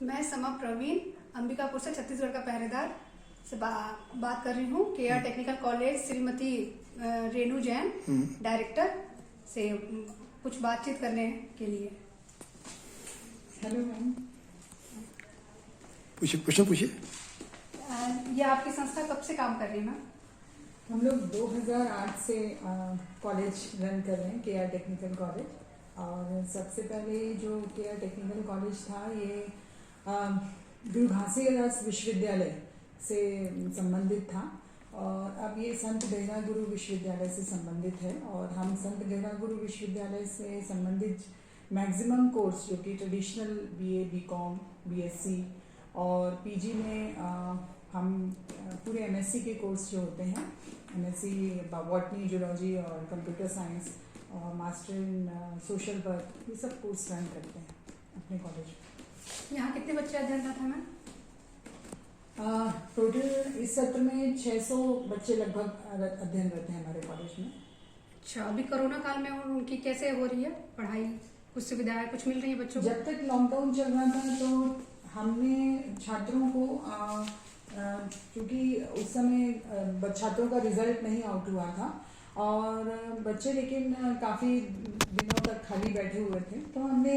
मैं समा प्रवीण अंबिकापुर से छत्तीसगढ़ का पहरेदार से बात कर रही हूँ। KR technical college Shrimati Renu Jain director से कुछ बातचीत करने के लिए। Hello ma'am. क्वेश्चन पूछिए। ये आपकी संस्था कब से काम कर रही है मैम? हम लोग 2008 से कॉलेज रन कर रहे हैं, केआर टेक्निकल कॉलेज। और सबसे पहले जो केआर टेक्निकल कॉलेज था ये गुरु घासीदास विश्वविद्यालय से संबंधित था और अब ये संत गहरा गुरु विश्वविद्यालय से संबंधित है। और हम संत गहरा गुरु विश्वविद्यालय से संबंधित मैक्सिमम कोर्स जो कि ट्रेडिशनल बीए, बीकॉम, बीएससी और पीजी में हम पूरे एमएससी के कोर्स जो होते हैं, एमएससी बॉटनी, जूलॉजी और कंप्यूटर साइंस और मास्टर इन सोशल वर्क, ये सब कोर्स रन करते हैं अपने कॉलेज में। यहाँ कितने बच्चे अध्ययनरत हैं मैम? टोटल इस सत्र में 600 बच्चे लगभग अध्ययनरत हैं हमारे कॉलेज में। अच्छा, अभी कोरोना काल में उनकी कैसे हो रही है पढ़ाई? कुछ सुविधाएं कुछ मिल रही है बच्चों को? जब तक लॉकडाउन चल रहा था तो हमने छात्रों को क्योंकि उस समय छात्रों का रिजल्ट नहीं आउट हुआ था और बच्चे लेकिन काफ़ी दिनों तक खाली बैठे हुए थे, तो हमने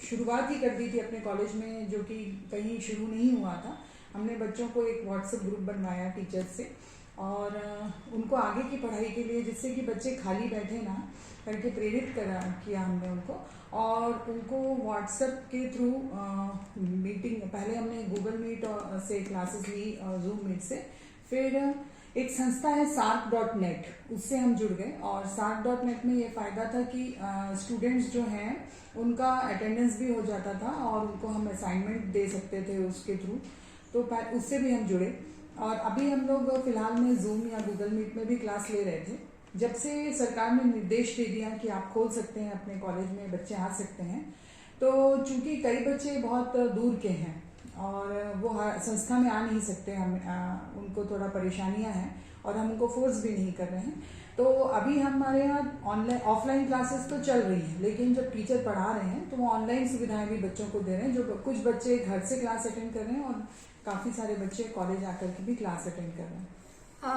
शुरुआत ही कर दी थी अपने कॉलेज में, जो कि कहीं शुरू नहीं हुआ था। हमने बच्चों को एक व्हाट्सएप ग्रुप बनवाया टीचर्स से और उनको आगे की पढ़ाई के लिए, जिससे कि बच्चे खाली बैठे ना करके प्रेरित किया हमने उनको। और उनको व्हाट्सएप के थ्रू मीटिंग, पहले हमने गूगल मीट से क्लासेस ली और जूम मीट से, फिर एक संस्था है sark.net, उससे हम जुड़ गए। और sark.net में ये फ़ायदा था कि स्टूडेंट्स जो हैं उनका अटेंडेंस भी हो जाता था और उनको हम असाइनमेंट दे सकते थे उसके थ्रू, तो उससे भी हम जुड़े। और अभी हम लोग फिलहाल में जूम या गूगल मीट में भी क्लास ले रहे थे। जब से सरकार ने निर्देश दे दिया कि आप खोल सकते हैं अपने कॉलेज में, बच्चे आ सकते हैं, तो चूंकि कई बच्चे बहुत दूर के हैं और वो संस्था में आ नहीं सकते, हम उनको थोड़ा परेशानियां हैं और हम उनको फोर्स भी नहीं कर रहे हैं, तो अभी हमारे यहाँ ऑनलाइन ऑफलाइन क्लासेस तो चल रही हैं, लेकिन जब टीचर पढ़ा रहे हैं तो वो ऑनलाइन सुविधाएं भी बच्चों को दे रहे हैं। जो कुछ बच्चे घर से क्लास अटेंड कर रहे हैं और काफ़ी सारे बच्चे कॉलेज आकर के भी क्लास अटेंड कर रहे हैं।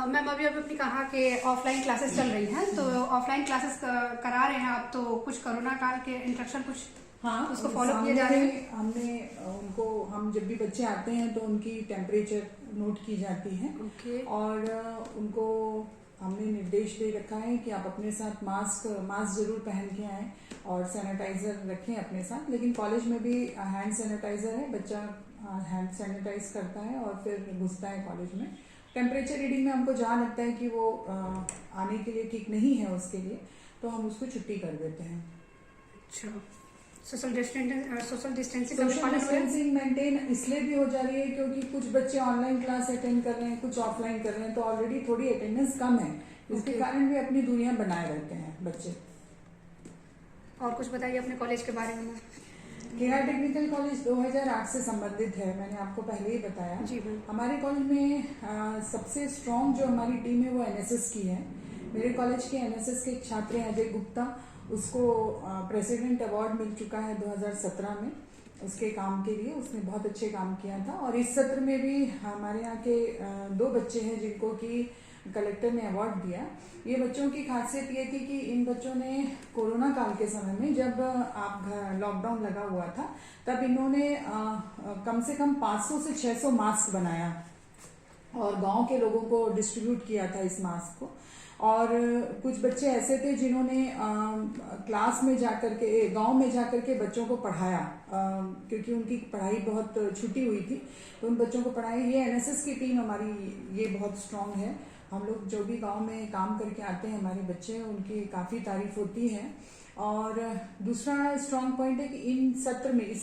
मैम, अभी अपनी कहा कि ऑफलाइन क्लासेस चल रही हैं, तो ऑफलाइन क्लासेस करा रहे हैं आप, तो कुछ कोरोना काल के इंस्ट्रक्शन कुछ उसको फॉलो किए जा रहे हैं? हमने उनको, हम जब भी बच्चे आते हैं तो उनकी टेम्परेचर नोट की जाती है और उनको हमने निर्देश दे रखा है कि आप अपने साथ मास्क जरूर पहन के आएँ और सैनिटाइजर रखें अपने साथ। लेकिन कॉलेज में भी हैंड सैनिटाइजर है, बच्चा हैंड सैनिटाइज करता है और फिर घुसता है कॉलेज में। टेम्परेचर रीडिंग में हमको जहाँ लगता है कि वो आने के लिए ठीक नहीं है उसके लिए, तो हम उसको छुट्टी कर देते हैं। अच्छा, सोशल डिस्टेंसिंग मेंटेन इसलिए भी हो जा रही है क्योंकि कुछ बच्चे ऑनलाइन क्लास अटेंड कर रहे हैं, कुछ ऑफलाइन कर रहे हैं, तो ऑलरेडी थोड़ी अटेंडेंस कम है, इसके कारण भी अपनी दूरियां बनाए रहते हैं बच्चे। और कुछ बताइए अपने कॉलेज के बारे में। केआर टेक्निकल कॉलेज 2008 से संबंधित है, मैंने आपको पहले ही बताया। जी मैम। हमारे कॉलेज में सबसे स्ट्रॉन्ग जो हमारी टीम है वो एनएसएस की है। मेरे कॉलेज के एनएसएस के छात्र हैं अजय गुप्ता, उसको प्रेसिडेंट अवार्ड मिल चुका है 2017 में उसके काम के लिए, उसने बहुत अच्छे काम किया था। और इस सत्र में भी हमारे यहाँ के 2 बच्चे हैं जिनको कि कलेक्टर ने अवार्ड दिया। ये बच्चों की खासियत ये थी कि इन बच्चों ने कोरोना काल के समय में, जब लॉकडाउन लगा हुआ था, तब इन्होंने कम से कम 500 से 600 मास्क बनाया और गांव के लोगों को डिस्ट्रीब्यूट किया था इस मास्क को। और कुछ बच्चे ऐसे थे जिन्होंने क्लास में जाकर के, गांव में जाकर के बच्चों को पढ़ाया, क्योंकि उनकी पढ़ाई बहुत छुट्टी हुई थी, तो उन बच्चों को पढ़ाया। ये एनएसएस की टीम हमारी ये बहुत स्ट्रांग है। हम लोग जो भी गांव में काम करके आते हैं हमारे बच्चे, उनकी काफ़ी तारीफ होती है। और दूसरा स्ट्रॉन्ग पॉइंट है कि इस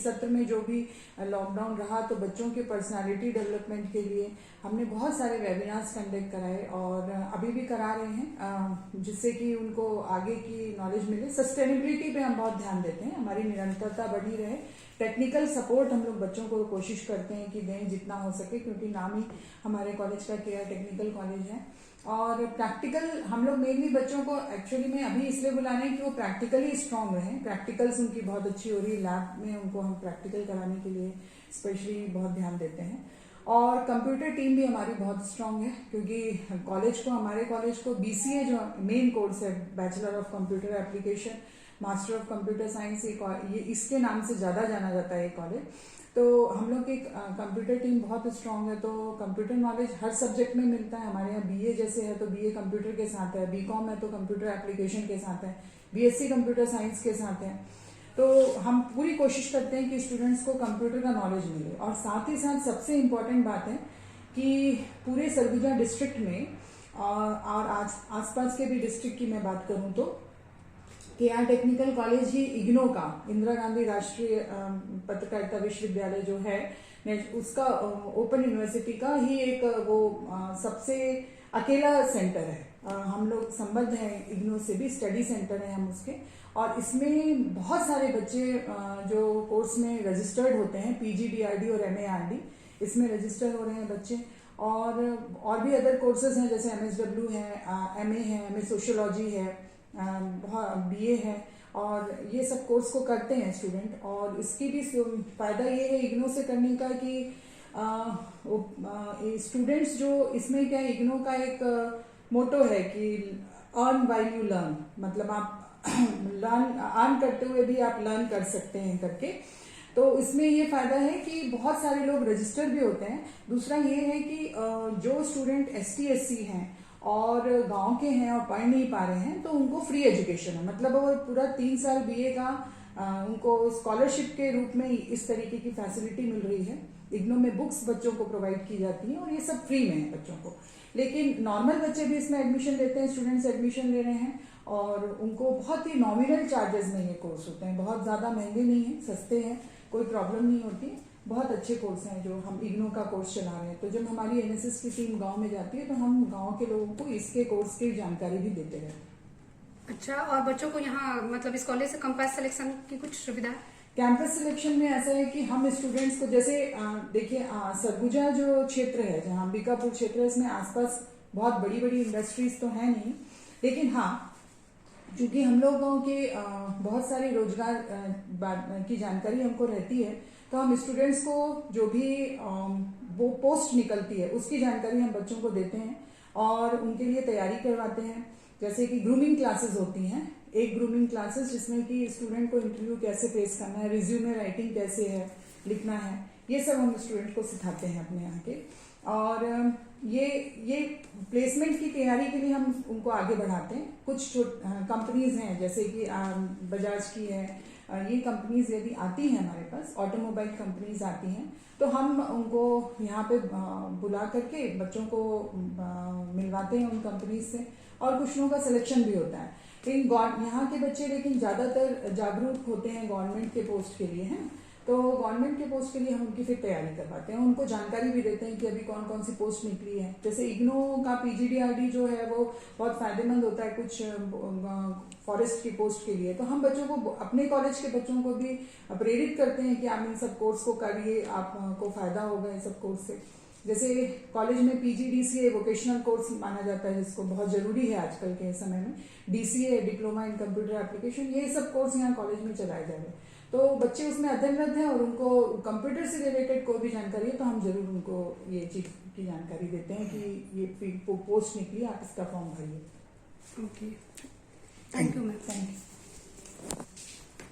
सत्र में जो भी लॉकडाउन रहा, तो बच्चों के पर्सनालिटी डेवलपमेंट के लिए हमने बहुत सारे वेबिनार्स कंडक्ट कराए और अभी भी करा रहे हैं, जिससे कि उनको आगे की नॉलेज मिले। सस्टेनेबिलिटी पे हम बहुत ध्यान देते हैं, हमारी निरंतरता बढ़ी रहे, टेक्निकल सपोर्ट हम लोग बच्चों को कोशिश करते हैं कि दें जितना हो सके, क्योंकि नाम ही हमारे कॉलेज का केआर टेक्निकल कॉलेज है। और प्रैक्टिकल हम लोग मेनली बच्चों को एक्चुअली में अभी इसलिए बुला रहे हैं कि वो प्रैक्टिकली स्ट्रांग रहें। प्रैक्टिकल्स उनकी बहुत अच्छी हो रही है, लैब में उनको हम प्रैक्टिकल कराने के लिए स्पेशली बहुत ध्यान देते हैं। और कंप्यूटर टीम भी हमारी बहुत स्ट्रांग है, क्योंकि हमारे कॉलेज को बीसीए जो मेन कोर्स है, bachelor of computer application, master of computer science, ये इसके नाम से ज़्यादा जाना जाता है ये कॉलेज। तो हम लोग की कंप्यूटर टीम बहुत स्ट्रांग है, तो कंप्यूटर नॉलेज हर सब्जेक्ट में मिलता है। हमारे यहाँ बीए जैसे है तो बीए कंप्यूटर के साथ है, बीकॉम है तो कंप्यूटर एप्लीकेशन के साथ है, बीएससी कंप्यूटर साइंस के साथ है। तो हम पूरी कोशिश करते हैं कि स्टूडेंट्स को कंप्यूटर का नॉलेज मिले। और साथ ही साथ सबसे इम्पोर्टेंट बात है कि पूरे सरगुजा डिस्ट्रिक्ट में और आसपास के भी डिस्ट्रिक्ट की मैं बात करूं तो केआर टेक्निकल कॉलेज ही इग्नो का, इंदिरा गांधी राष्ट्रीय पत्रकारिता विश्वविद्यालय जो है उसका ओपन यूनिवर्सिटी का ही एक वो सबसे अकेला सेंटर है। हम लोग संबद्ध हैं इग्नो से भी, स्टडी सेंटर है हम उसके। और इसमें बहुत सारे बच्चे जो कोर्स में रजिस्टर्ड होते हैं, पीजीडीआरडी और एमएआरडी, इसमें रजिस्टर हो रहे हैं बच्चे। और भी अदर कोर्सेज हैं, जैसे एमएसडब्ल्यू है, एमए है, एमए सोशियोलॉजी है, बीए है, और ये सब कोर्स को करते हैं स्टूडेंट। और इसकी भी फायदा ये है इग्नो से करने का कि स्टूडेंट्स जो इसमें क्या, इग्नो का एक मोटो है कि अर्न व्हाइल यू लर्न, मतलब आप अर्न करते हुए भी आप लर्न कर सकते हैं करके। तो इसमें ये फायदा है कि बहुत सारे लोग रजिस्टर भी होते हैं। दूसरा ये है कि जो स्टूडेंट एसटी एससी हैं और गांव के हैं और पढ़ नहीं पा रहे हैं, तो उनको फ्री एजुकेशन है, मतलब वो पूरा 3 साल बीए का उनको स्कॉलरशिप के रूप में इस तरीके की फैसिलिटी मिल रही है। इग्नो में बुक्स बच्चों को प्रोवाइड की जाती हैं और ये सब फ्री में है बच्चों को। लेकिन नॉर्मल बच्चे भी इसमें एडमिशन लेते हैं, स्टूडेंट्स एडमिशन ले रहे हैं, और उनको बहुत ही नॉमिनल चार्जेस में ये कोर्स होते हैं, बहुत ज़्यादा महंगे नहीं हैं, सस्ते हैं, कोई प्रॉब्लम नहीं होती। बहुत अच्छे कोर्स हैं जो हम इग्नो का कोर्स चला रहे हैं। तो जब हमारी एनएसएस की टीम गांव में जाती है तो हम गांव के लोगों को इसके कोर्स की जानकारी भी देते हैं। अच्छा, और बच्चों को यहाँ मतलब इस कॉलेज से कैंपस सिलेक्शन की कुछ सुविधा है? कैंपस सिलेक्शन में ऐसा है कि हम स्टूडेंट्स को, जैसे देखिए सरगुजा जो क्षेत्र है, जहाँ अंबिकापुर क्षेत्र है, इसमें आसपास बहुत बड़ी बड़ी इंडस्ट्रीज तो है नहीं, लेकिन हाँ क्योंकि हम लोगों के बहुत सारे रोजगार की जानकारी हमको रहती है, तो हम स्टूडेंट्स को जो भी वो पोस्ट निकलती है उसकी जानकारी हम बच्चों को देते हैं और उनके लिए तैयारी करवाते हैं। जैसे कि ग्रूमिंग क्लासेस होती हैं, एक ग्रूमिंग क्लासेस जिसमें कि स्टूडेंट को इंटरव्यू कैसे फेस करना है, रिज्यूमे राइटिंग कैसे है लिखना है, ये सब हम स्टूडेंट को सिखाते हैं अपने यहाँ के। और ये प्लेसमेंट की तैयारी के लिए हम उनको आगे बढ़ाते हैं। कुछ कंपनीज हैं जैसे कि बजाज की है, ये कंपनीज यदि आती हैं हमारे पास, ऑटोमोबाइल कंपनीज आती हैं, तो हम उनको यहाँ पे बुला करके बच्चों को मिलवाते हैं उन कंपनीज से, और कुछ लोगों का सिलेक्शन भी होता है। लेकिन यहाँ के बच्चे लेकिन ज़्यादातर जागरूक होते हैं गवर्नमेंट के पोस्ट के लिए, हैं, तो गवर्नमेंट के पोस्ट के लिए हम उनकी फिर तैयारी करवाते हैं, उनको जानकारी भी देते हैं कि अभी कौन कौन सी पोस्ट निकली है। जैसे इग्नो का पीजीडीआरडी जो है वो बहुत फायदेमंद होता है कुछ फॉरेस्ट की पोस्ट के लिए, तो हम बच्चों को, अपने कॉलेज के बच्चों को भी प्रेरित करते हैं कि आप इन सब कोर्स को करिए, आपको फायदा होगा इन सब कोर्स से। जैसे कॉलेज में पीजीडीसीए वोकेशनल कोर्स माना जाता है, जिसको बहुत जरूरी है आजकल के समय में, DCA diploma in computer application, ये सब कोर्स यहाँ कॉलेज में चलाए जा रहे हैं। तो बच्चे उसमें अध्ययनरत हैं और उनको कंप्यूटर से रिलेटेड कोई भी जानकारी है तो हम जरूर उनको ये चीज की जानकारी देते हैं कि ये पोस्ट निकली, आप इसका फॉर्म भरिए। Okay, thank you ma'am. Thank you.